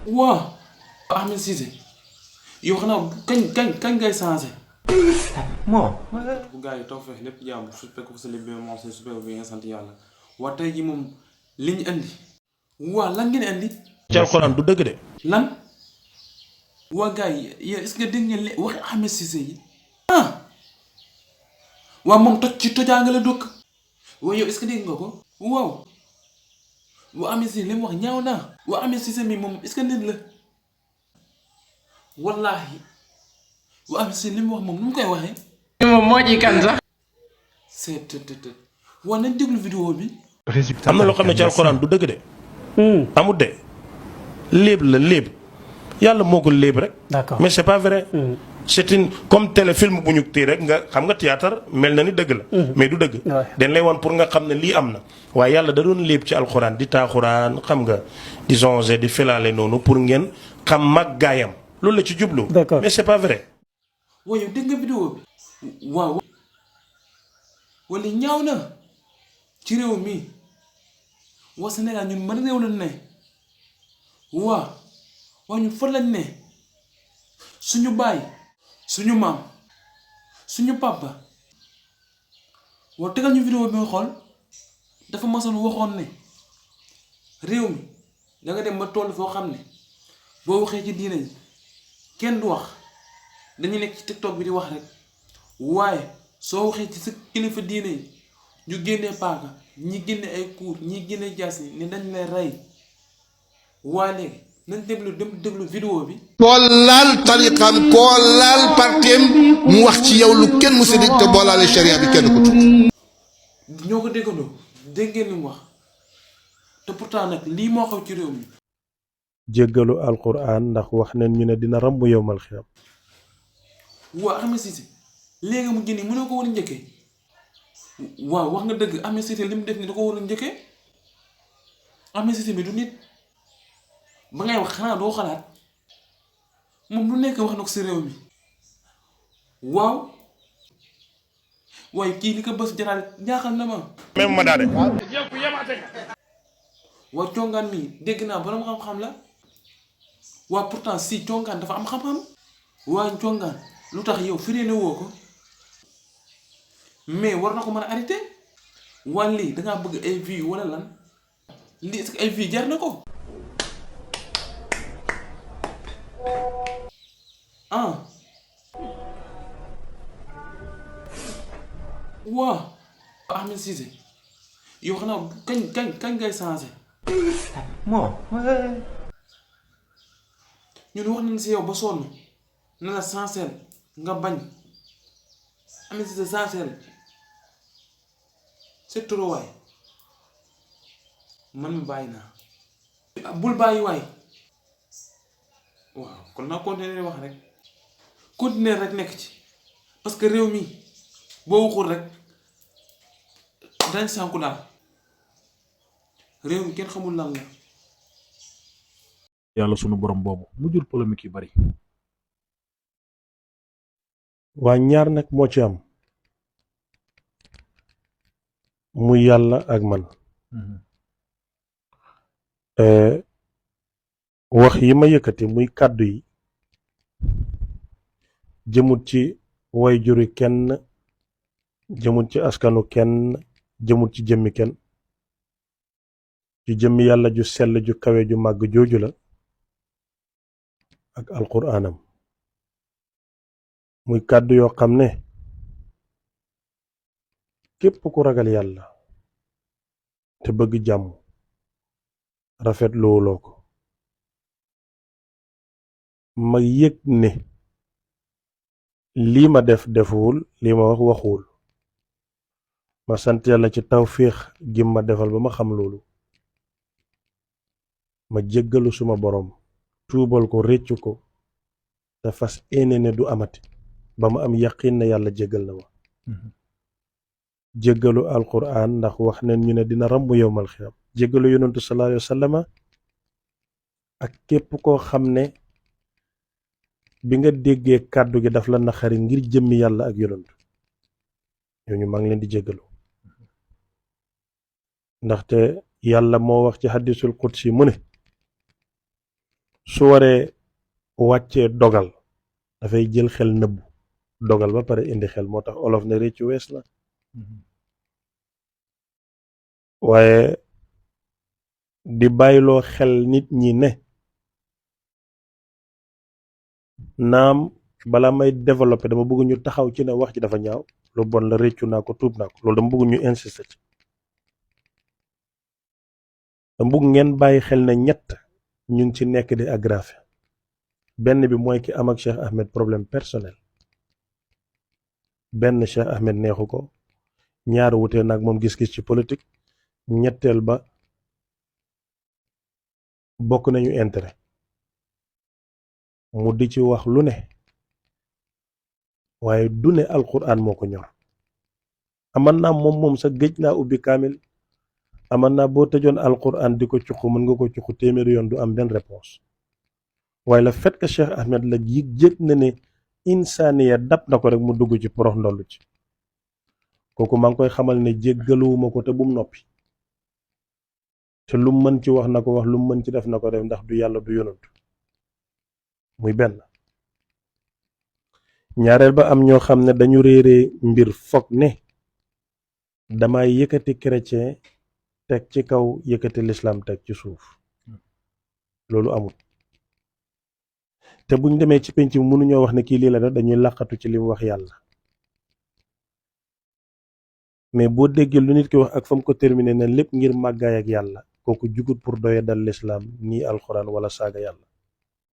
waa Ahmed Cissé yow xanaa kañ ngay changé. Bon. bu gars yi toog fexe lépp jàmm su fekk sa lépp moom c'est super bien sant yàlla waa tey ji moom li ñu andi waa lan ngeen andi. ci alxuraan du dëgg de. lan waa gars yi yéen est-ce que dégg ngeen waxi Ahmed Cissé yi waa moom toj ci tojaanga la dëkk waa yow est-ce que dégg nga ko waaw waa Ahmed Cissé li mu wax ñaaw naa waa Ahmed Cissé mi moom est-ce que nit la wallaahi waa Ahmed Cissé li mu wax moom nu mu koy waxee. moom moo ci kan sax. c'est waa nañ déglu vidéo bi. am na loo xam ne ci alxuraan du dëgg de. amut de léeb la léeb yàlla moo ko léeb rek. D'accord. mais c'est pas vrai. c'est une comme téléfilm bu ñu tii rek nga xam nga théâtre mel na ni dëgg la. mais du dëgg. dañ lay woon pour nga xam ne lii am na waaye yàlla da doon léeb ci alxuraan di taaxuraan xam nga di zonger di filaale noonu pour ngeen xam mag gaayam loolu la ci jublu. D'accord. mais c'est pas vrai. waaye yow dégg nga vidéo bi waaw wala ñaaw na ci réew mi waa Sénégal ñun man réew lañ ne waa ñun fan lañ ne suñu baay suñu maam suñu papa waa tegal ñu vidéo bi nga xool dafa masoon waxoon ne réew mi da nga dem ba toll foo xam ne boo waxee ci diine yi kenn du wax dañu nekk ci TikTok bi di wax rek waaye soo waxee ci sa kilifa diine yi ñu génnee paaka ñi génne ay kuur ñi génne jaas yi ne dañ lay rey waa léegi nañ déglu vidéo bi. koo laal tariqam koo laal parteem mu wax ci yow lu kenn musa dégg te boo laalee sharia bi kenn ko tudd. ñoo ko déggandoo dégg ngeen li mu wax te pourtant nag lii moo xaw ci réew mi. jéggalu alxuraan ndax wax nañ ñu ne dina rambu yowmal xiyam. waa Ahmed Cissé léegi mu génne mënoo ko war a njëkkee waaw wax nga dëgg Ahmed Cissé li mu def ni da ko war a njëkkee Ahmed Cissé bi du nit ba ngay wax xanaa doo xalaat moom lu nekk wax na ko si réew mi waaw waaye kii li ko bës jaraal jaaxal na ma. même ma daade. waa congaan mi dégg naa borom xam-xam la waa pourtant si congaan dafa am xam-xam waa congaan lu tax yow firee na woo ko mais war na ko mën a arrêté waa lii dangaa bëgg ay vues wala lan lii est-ce que ay vues jar na ko waa Ahmed Cissé yow xanaa kañ ngay changé. Bon. ñun wax nañ si yow ba sonn ne la sincère nga bañ Ahmed Cissé sincère c'est trop waay man mi bàyyi naa bul bàyyi waay waaw kon naa continuer wax rek continuer rek nekk ci parce que réew mi boo waxul rek dañ sànku daal réew mi kenn xamul lan la. yàlla sunu borom boobu mu jur polémique yu bari. waa ñaar nag moo ci am muy yàlla ak man. wax yi ma yëkkati muy kàddu yi jëmut ci way juri kenn jëmut ci askanu kenn jëmut ci jëmmi kenn ci jëmmi yàlla ju sell ju kawe ju màgg jooju la ak alquraanam muy kàddu yoo xam ne képp ku ragal yàlla te bëgg jàmm rafet looloo ko ma yëg ne lii ma def defuwul lii ma wax waxuwul ma sant yàlla ci tawfiix gi ma defal ba ma xam loolu ma jéggalu suma boroom tuubal ko réccu ko te fas éene ne du amati ba ma am yaqin ne yàlla jéggal na ma jéggalu alquran ndax wax nañ ñu ne dina rambu yowmal xiyam jéggalu yonentu sallallahu alayhi wa sallama ak képp koo xam ne bi nga déggee kàddu gi daf la naqari ngir jëmmi yàlla ak yonentu ñooñu maa ngi leen di jéggalu ndaxte yàlla moo wax ci hadisul qudsi mu ne su waree wàccee dogal dafay jël xel nëbbu dogal ba pare indi xel moo tax olof ne réccu wees na waaye di bàyyiloo xel nit ñi ne naam bala may développer dama bëgg ñu taxaw ci ne wax ji dafa ñaaw lu bon la réccu naa ko tuub naa ko loolu dama bëgg ñu insister ci dama bëgg ngeen bàyyi xel ne ñett ñu ngi ci nekk di aggravé benn bi mooy ki am ak Cheikh Ahmed problème personnel benn Cheikh Ahmed neexu ko ñaar wutee nag moom gis-gis ci politique ñetteel ba bokk nañu intérêt mu di ci wax lu ne waaye du ne alquran moo ko ñor aman naa moom sa géej naa ubbi kaamil aman naa boo tëjoon alquran di ko cuq mën nga ko cuq téeméeri yoon du am benn réponse waaye le fait que Cheikh Ahmed la yëg na ne insaaniya dab na ko rek mu dugg ci porox ndollu ci kooku maa ngi koy xamal ne jéggaluwuma ko te bum noppi te lu mën ci wax na ko wax lu mën ci def na ko def ndax du yàlla du yonant muy benn ñaareel ba am ñoo xam ne dañu réeree mbir foog ne damay yëkkati chrétien teg ci kaw yëkkati l'islam teg ci suuf loolu amul te buñ demee ci penc mënuñoo wax ne kii lii la def dañuy làqatu ci li mu wax yàlla mais boo déggee lu nit ki wax ak fa mu ko terminé na lépp ngir màggaay ak yàlla kooku jugut pour doye dal l'islam nii alxuraan wala saaga yàlla